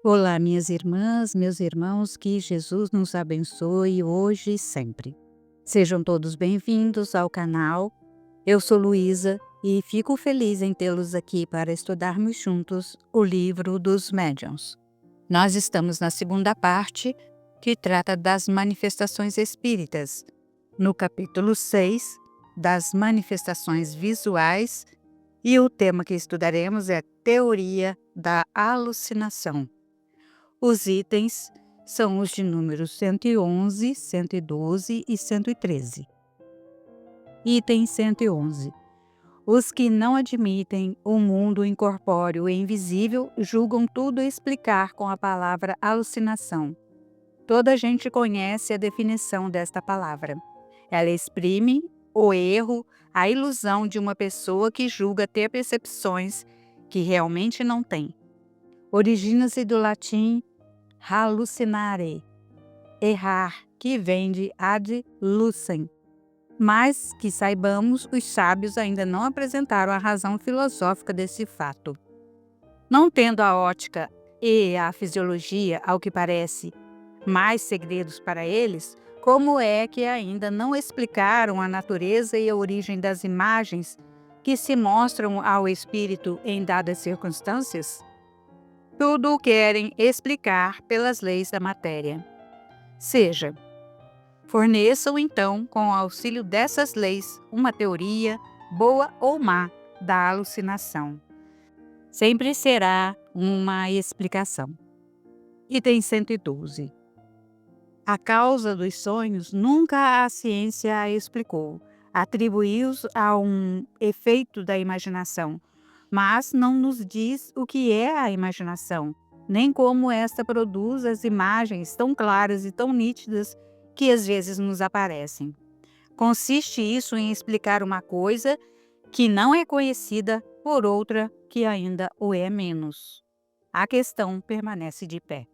Olá, minhas irmãs, meus irmãos, que Jesus nos abençoe hoje e sempre. Sejam todos bem-vindos ao canal. Eu sou Luísa e fico feliz em tê-los aqui para estudarmos juntos o livro dos médiuns. Nós estamos na segunda parte, que trata das manifestações espíritas, no capítulo 6, das manifestações visuais, e o tema que estudaremos é teoria da alucinação. Os itens são os de números 111, 112 e 113. Item 111. Os que não admitem o mundo incorpóreo e invisível julgam tudo explicar com a palavra alucinação. Toda a gente conhece a definição desta palavra. Ela exprime o erro, a ilusão de uma pessoa que julga ter percepções que realmente não tem. Origina-se do latim hallucinare, errar, que vem de ad lucem. Mas, que saibamos, os sábios ainda não apresentaram a razão filosófica desse fato. Não tendo a ótica e a fisiologia, ao que parece, mais segredos para eles, como é que ainda não explicaram a natureza e a origem das imagens que se mostram ao espírito em dadas circunstâncias? Tudo o querem explicar pelas leis da matéria. Seja, forneçam então, com o auxílio dessas leis, uma teoria, boa ou má, da alucinação. Sempre será uma explicação. Item 112. A causa dos sonhos nunca a ciência a explicou. Atribuiu-os a um efeito da imaginação, mas não nos diz o que é a imaginação, nem como esta produz as imagens tão claras e tão nítidas que às vezes nos aparecem. Consiste isso em explicar uma coisa que não é conhecida por outra que ainda o é menos. A questão permanece de pé.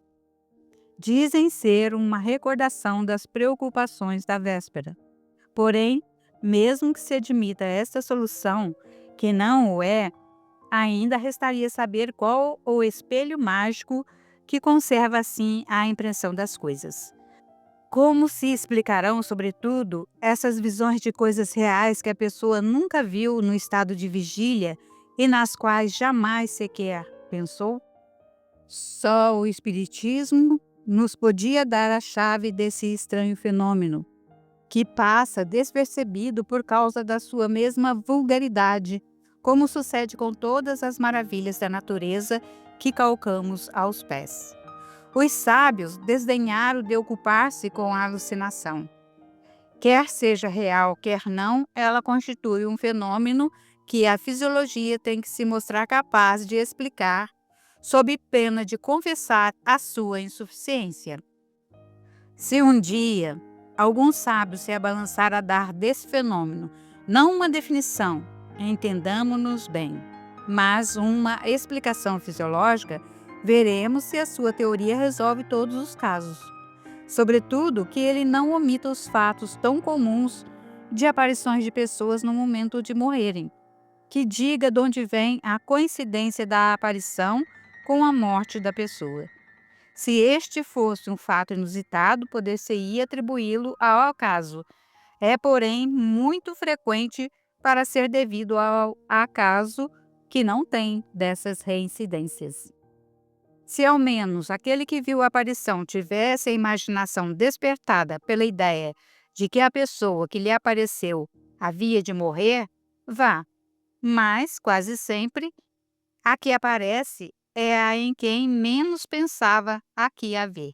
Dizem ser uma recordação das preocupações da véspera. Porém, mesmo que se admita esta solução, que não o é, ainda restaria saber qual o espelho mágico que conserva assim a impressão das coisas. Como se explicarão, sobretudo, essas visões de coisas reais que a pessoa nunca viu no estado de vigília e nas quais jamais sequer pensou? Só o Espiritismo nos podia dar a chave desse estranho fenômeno, que passa despercebido por causa da sua mesma vulgaridade, como sucede com todas as maravilhas da natureza que calcamos aos pés. Os sábios desdenharam de ocupar-se com a alucinação. Quer seja real, quer não, ela constitui um fenômeno que a fisiologia tem que se mostrar capaz de explicar, sob pena de confessar a sua insuficiência. Se um dia algum sábio se abalançar a dar desse fenômeno, não uma definição, entendamo-nos bem, mas uma explicação fisiológica, veremos se a sua teoria resolve todos os casos. Sobretudo, que ele não omita os fatos tão comuns de aparições de pessoas no momento de morrerem, que diga de onde vem a coincidência da aparição com a morte da pessoa. Se este fosse um fato inusitado, poder-se-ia atribuí-lo ao acaso. É, porém, muito frequente para ser devido ao acaso que não tem dessas reincidências. Se ao menos aquele que viu a aparição tivesse a imaginação despertada pela ideia de que a pessoa que lhe apareceu havia de morrer, vá. Mas, quase sempre, a que aparece é a em quem menos pensava aqui haver.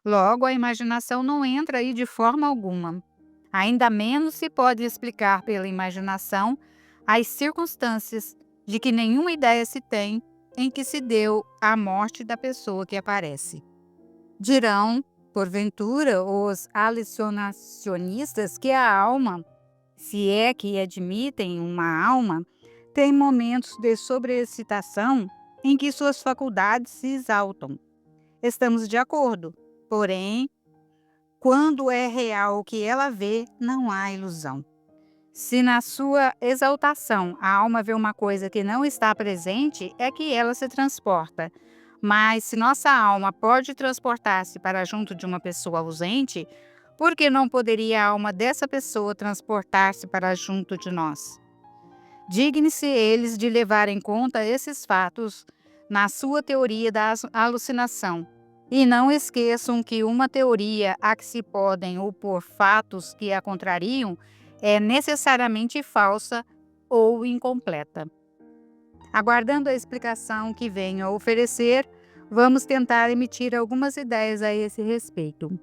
Logo, a imaginação não entra aí de forma alguma. Ainda menos se pode explicar pela imaginação as circunstâncias de que nenhuma ideia se tem em que se deu a morte da pessoa que aparece. Dirão, porventura, os alucinacionistas que a alma, se é que admitem uma alma, tem momentos de sobreexcitação em que suas faculdades se exaltam. Estamos de acordo, porém, quando é real o que ela vê, não há ilusão. Se na sua exaltação a alma vê uma coisa que não está presente, é que ela se transporta. Mas se nossa alma pode transportar-se para junto de uma pessoa ausente, por que não poderia a alma dessa pessoa transportar-se para junto de nós? Dignem-se eles de levar em conta esses fatos na sua teoria da alucinação. E não esqueçam que uma teoria a que se podem opor fatos que a contrariam é necessariamente falsa ou incompleta. Aguardando a explicação que venho a oferecer, vamos tentar emitir algumas ideias a esse respeito.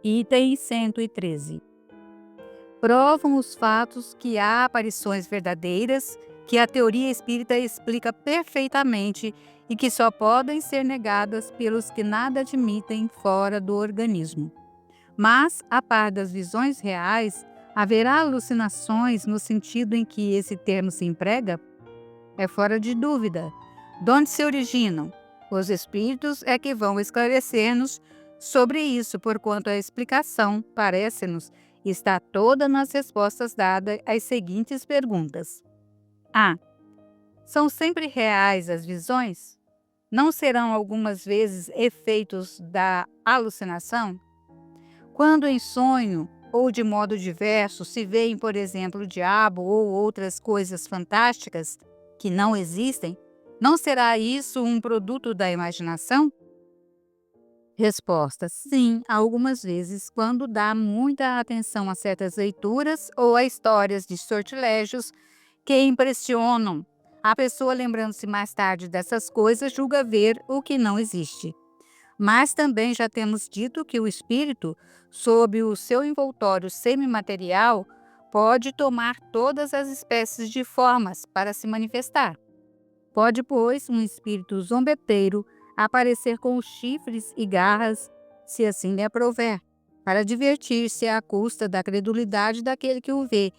Item 113. Provam os fatos que há aparições verdadeiras, que a teoria espírita explica perfeitamente e que só podem ser negadas pelos que nada admitem fora do organismo. Mas, a par das visões reais, haverá alucinações no sentido em que esse termo se emprega? É fora de dúvida. De onde se originam? Os espíritos é que vão esclarecer-nos sobre isso, porquanto a explicação, parece-nos, está toda nas respostas dadas às seguintes perguntas. A. São sempre reais as visões? Não serão algumas vezes efeitos da alucinação? Quando em sonho ou de modo diverso se veem, por exemplo, o diabo ou outras coisas fantásticas que não existem, não será isso um produto da imaginação? Resposta: sim, algumas vezes, quando dá muita atenção a certas leituras ou a histórias de sortilégios que impressionam. A pessoa, lembrando-se mais tarde dessas coisas, julga ver o que não existe. Mas também já temos dito que o espírito, sob o seu envoltório semimaterial, pode tomar todas as espécies de formas para se manifestar. Pode, pois, um espírito zombeteiro aparecer com chifres e garras, se assim lhe aprouver, para divertir-se à custa da credulidade daquele que o vê,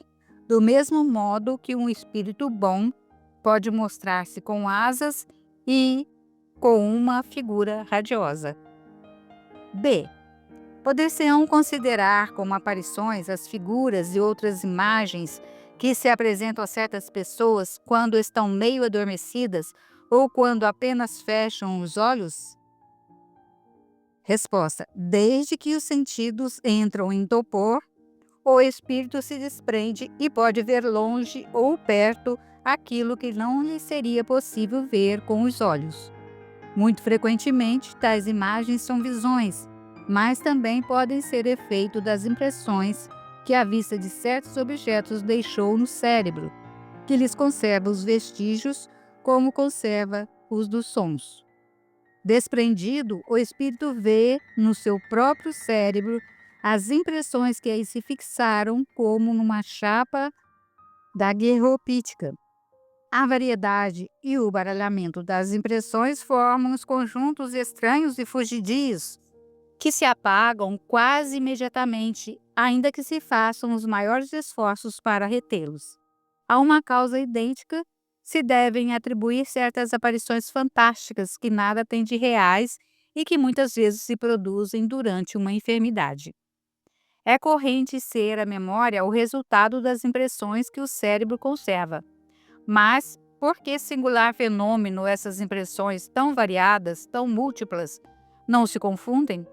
do mesmo modo que um espírito bom pode mostrar-se com asas e com uma figura radiosa. B. Poder-se-ão considerar como aparições as figuras e outras imagens que se apresentam a certas pessoas quando estão meio adormecidas ou quando apenas fecham os olhos? Resposta: desde que os sentidos entram em torpor, o espírito se desprende e pode ver longe ou perto aquilo que não lhe seria possível ver com os olhos. Muito frequentemente, tais imagens são visões, mas também podem ser efeito das impressões que a vista de certos objetos deixou no cérebro, que lhes conserva os vestígios como conserva os dos sons. Desprendido, o espírito vê no seu próprio cérebro as impressões que aí se fixaram como numa chapa daguerreopítica. A variedade e o baralhamento das impressões formam os conjuntos estranhos e fugidios, que se apagam quase imediatamente, ainda que se façam os maiores esforços para retê-los. A uma causa idêntica se devem atribuir certas aparições fantásticas que nada têm de reais e que muitas vezes se produzem durante uma enfermidade. É corrente ser a memória o resultado das impressões que o cérebro conserva. Mas, por que singular fenômeno essas impressões tão variadas, tão múltiplas, não se confundem?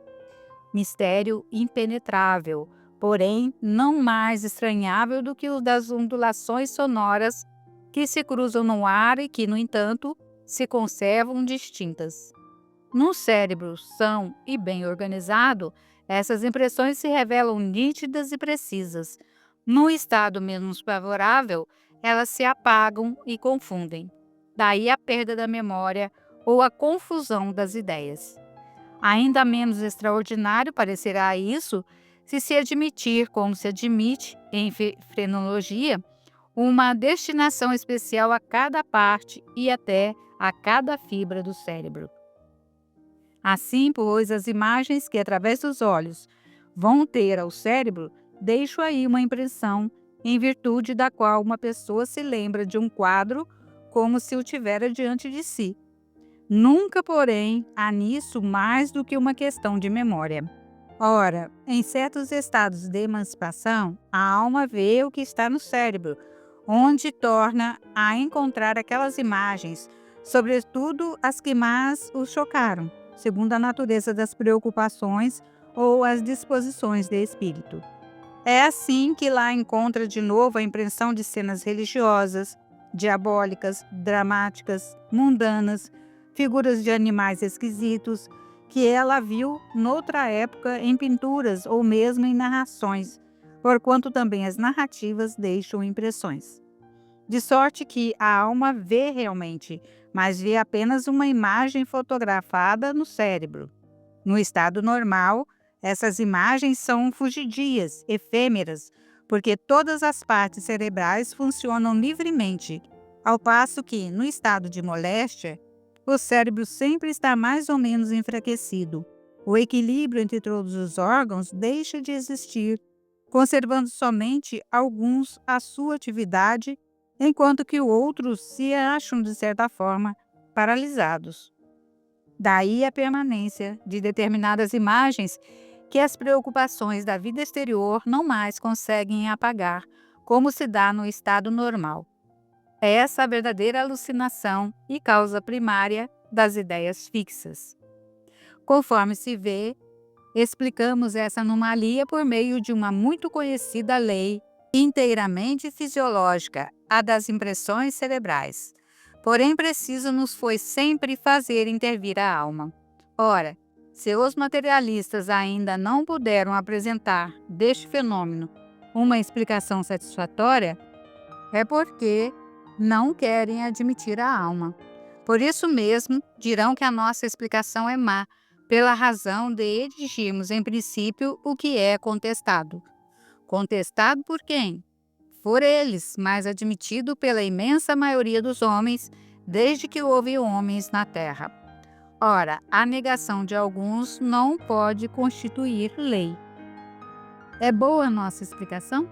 Mistério impenetrável, porém não mais estranhável do que o das ondulações sonoras que se cruzam no ar e que, no entanto, se conservam distintas. Num cérebro são e bem organizado, essas impressões se revelam nítidas e precisas. No estado menos favorável, elas se apagam e confundem. Daí a perda da memória ou a confusão das ideias. Ainda menos extraordinário parecerá isso se admitir, como se admite em frenologia, uma destinação especial a cada parte e até a cada fibra do cérebro. Assim, pois, as imagens que através dos olhos vão ter ao cérebro, deixo aí uma impressão, em virtude da qual uma pessoa se lembra de um quadro como se o tivera diante de si. Nunca, porém, há nisso mais do que uma questão de memória. Ora, em certos estados de emancipação, a alma vê o que está no cérebro, onde torna a encontrar aquelas imagens, sobretudo as que mais os chocaram, segundo a natureza das preocupações ou as disposições de espírito. É assim que lá encontra de novo a impressão de cenas religiosas, diabólicas, dramáticas, mundanas, figuras de animais esquisitos, que ela viu noutra época em pinturas ou mesmo em narrações, porquanto também as narrativas deixam impressões. De sorte que a alma vê realmente, mas vê apenas uma imagem fotografada no cérebro. No estado normal, essas imagens são fugidias, efêmeras, porque todas as partes cerebrais funcionam livremente, ao passo que, no estado de moléstia, o cérebro sempre está mais ou menos enfraquecido. O equilíbrio entre todos os órgãos deixa de existir, conservando somente alguns a sua atividade, enquanto que outros se acham, de certa forma, paralisados. Daí a permanência de determinadas imagens que as preocupações da vida exterior não mais conseguem apagar, como se dá no estado normal. É essa a verdadeira alucinação e causa primária das ideias fixas. Conforme se vê, explicamos essa anomalia por meio de uma muito conhecida lei inteiramente fisiológica, a das impressões cerebrais. Porém, preciso nos foi sempre fazer intervir a alma. Ora, se os materialistas ainda não puderam apresentar deste fenômeno uma explicação satisfatória, é porque não querem admitir a alma. Por isso mesmo, dirão que a nossa explicação é má, pela razão de exigirmos em princípio o que é contestado. Contestado por quem? Por eles, mas admitido pela imensa maioria dos homens, desde que houve homens na terra. Ora, a negação de alguns não pode constituir lei. É boa a nossa explicação?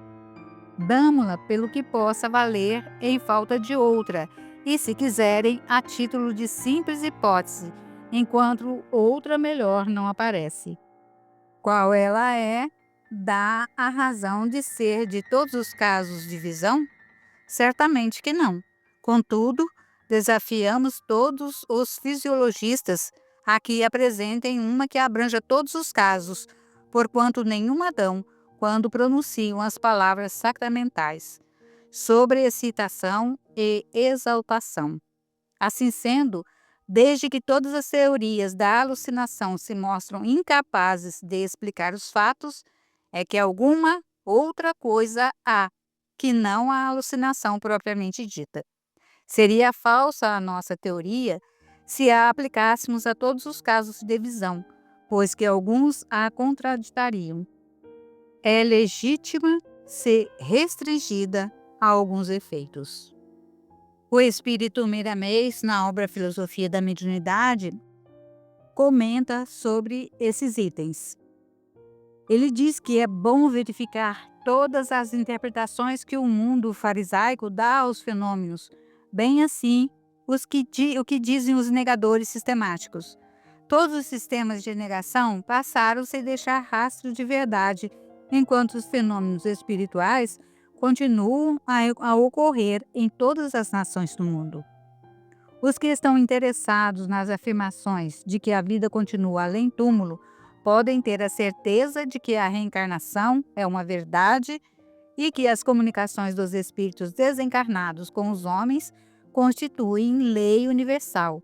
Damo-la pelo que possa valer em falta de outra, e se quiserem, a título de simples hipótese, enquanto outra melhor não aparece. Qual ela é, dá a razão de ser de todos os casos de visão? Certamente que não. Contudo, desafiamos todos os fisiologistas a que apresentem uma que abranja todos os casos, porquanto nenhuma dão quando pronunciam as palavras sacramentais, sobre excitação e exaltação. Assim sendo, desde que todas as teorias da alucinação se mostram incapazes de explicar os fatos, é que alguma outra coisa há, que não a alucinação propriamente dita. Seria falsa a nossa teoria se a aplicássemos a todos os casos de visão, pois que alguns a contraditariam. É legítima ser restringida a alguns efeitos. O espírito Miramês, na obra Filosofia da Mediunidade, comenta sobre esses itens. Ele diz que é bom verificar todas as interpretações que o mundo farisaico dá aos fenômenos, bem assim o que dizem os negadores sistemáticos. Todos os sistemas de negação passaram sem deixar rastro de verdade, enquanto os fenômenos espirituais continuam a ocorrer em todas as nações do mundo. Os que estão interessados nas afirmações de que a vida continua além túmulo podem ter a certeza de que a reencarnação é uma verdade e que as comunicações dos espíritos desencarnados com os homens constituem lei universal.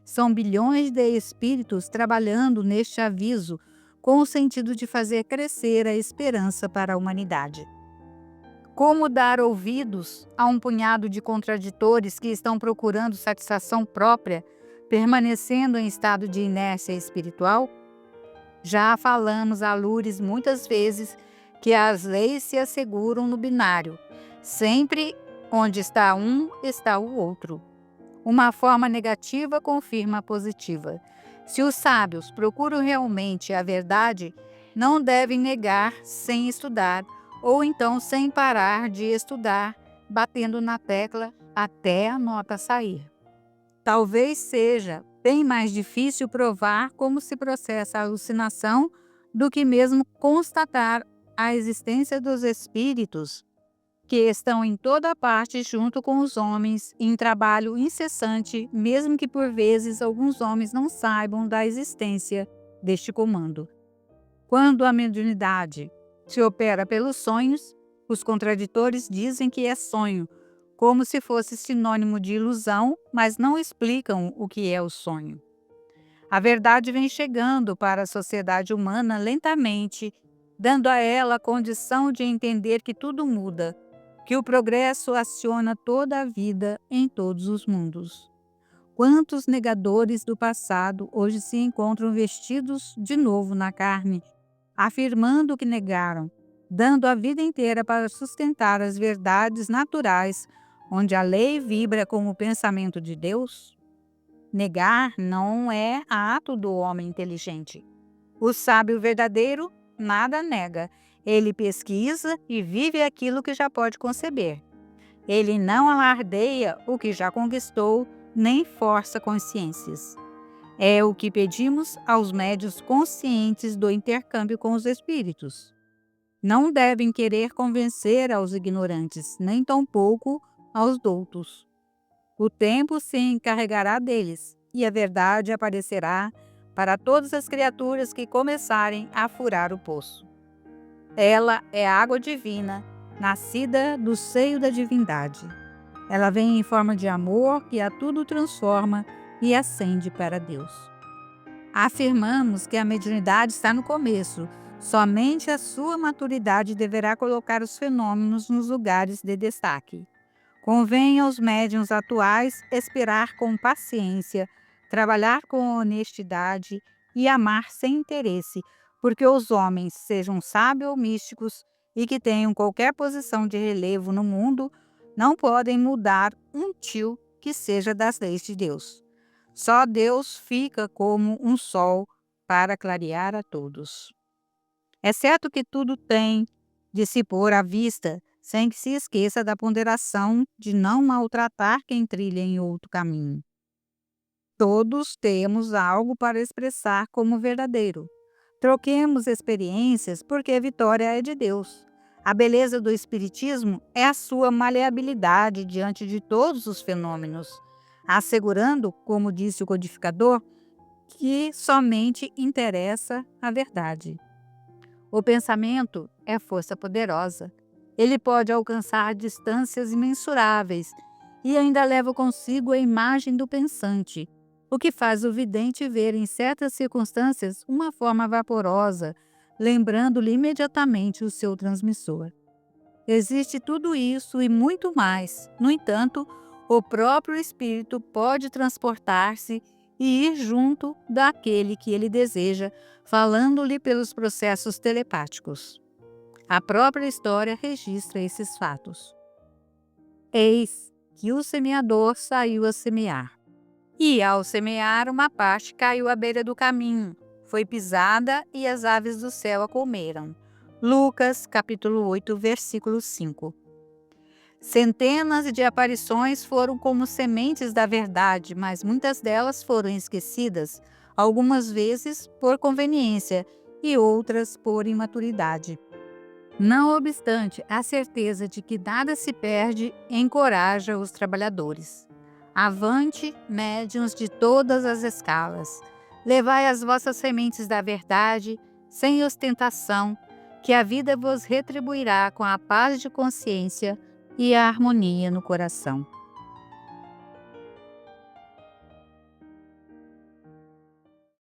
São bilhões de espíritos trabalhando neste aviso com o sentido de fazer crescer a esperança para a humanidade. Como dar ouvidos a um punhado de contraditores que estão procurando satisfação própria, permanecendo em estado de inércia espiritual? Já falamos a Lures muitas vezes que as leis se asseguram no binário. Sempre onde está um, está o outro. Uma forma negativa confirma a positiva. Se os sábios procuram realmente a verdade, não devem negar sem estudar, ou então sem parar de estudar, batendo na tecla até a nota sair. Talvez seja bem mais difícil provar como se processa a alucinação do que mesmo constatar a existência dos espíritos que estão em toda parte junto com os homens, em trabalho incessante, mesmo que por vezes alguns homens não saibam da existência deste comando. Quando a mediunidade se opera pelos sonhos, os contraditores dizem que é sonho, como se fosse sinônimo de ilusão, mas não explicam o que é o sonho. A verdade vem chegando para a sociedade humana lentamente, dando a ela a condição de entender que tudo muda, que o progresso aciona toda a vida em todos os mundos. Quantos negadores do passado hoje se encontram vestidos de novo na carne, afirmando que negaram, dando a vida inteira para sustentar as verdades naturais, onde a lei vibra como o pensamento de Deus? Negar não é ato do homem inteligente. O sábio verdadeiro nada nega. Ele pesquisa e vive aquilo que já pode conceber. Ele não alardeia o que já conquistou, nem força consciências. É o que pedimos aos médiuns conscientes do intercâmbio com os espíritos. Não devem querer convencer aos ignorantes, nem tampouco aos doutos. O tempo se encarregará deles, e a verdade aparecerá para todas as criaturas que começarem a furar o poço. Ela é água divina, nascida do seio da divindade. Ela vem em forma de amor que a tudo transforma e ascende para Deus. Afirmamos que a mediunidade está no começo, somente a sua maturidade deverá colocar os fenômenos nos lugares de destaque. Convém aos médiuns atuais esperar com paciência, trabalhar com honestidade e amar sem interesse, porque os homens, sejam sábios ou místicos, e que tenham qualquer posição de relevo no mundo, não podem mudar um tio que seja das leis de Deus. Só Deus fica como um sol para clarear a todos. É certo que tudo tem de se pôr à vista, sem que se esqueça da ponderação de não maltratar quem trilha em outro caminho. Todos temos algo para expressar como verdadeiro. Troquemos experiências, porque a vitória é de Deus. A beleza do Espiritismo é a sua maleabilidade diante de todos os fenômenos, assegurando, como disse o codificador, que somente interessa a verdade. O pensamento é força poderosa. Ele pode alcançar distâncias imensuráveis e ainda leva consigo a imagem do pensante, o que faz o vidente ver em certas circunstâncias uma forma vaporosa, lembrando-lhe imediatamente o seu transmissor. Existe tudo isso e muito mais. No entanto, o próprio espírito pode transportar-se e ir junto daquele que ele deseja, falando-lhe pelos processos telepáticos. A própria história registra esses fatos. Eis que o semeador saiu a semear. E ao semear, uma parte caiu à beira do caminho, foi pisada e as aves do céu a comeram. Lucas, capítulo 8, versículo 5. Centenas de aparições foram como sementes da verdade, mas muitas delas foram esquecidas, algumas vezes por conveniência e outras por imaturidade. Não obstante, a certeza de que nada se perde encoraja os trabalhadores. Avante, médiuns de todas as escalas, levai as vossas sementes da verdade, sem ostentação, que a vida vos retribuirá com a paz de consciência e a harmonia no coração.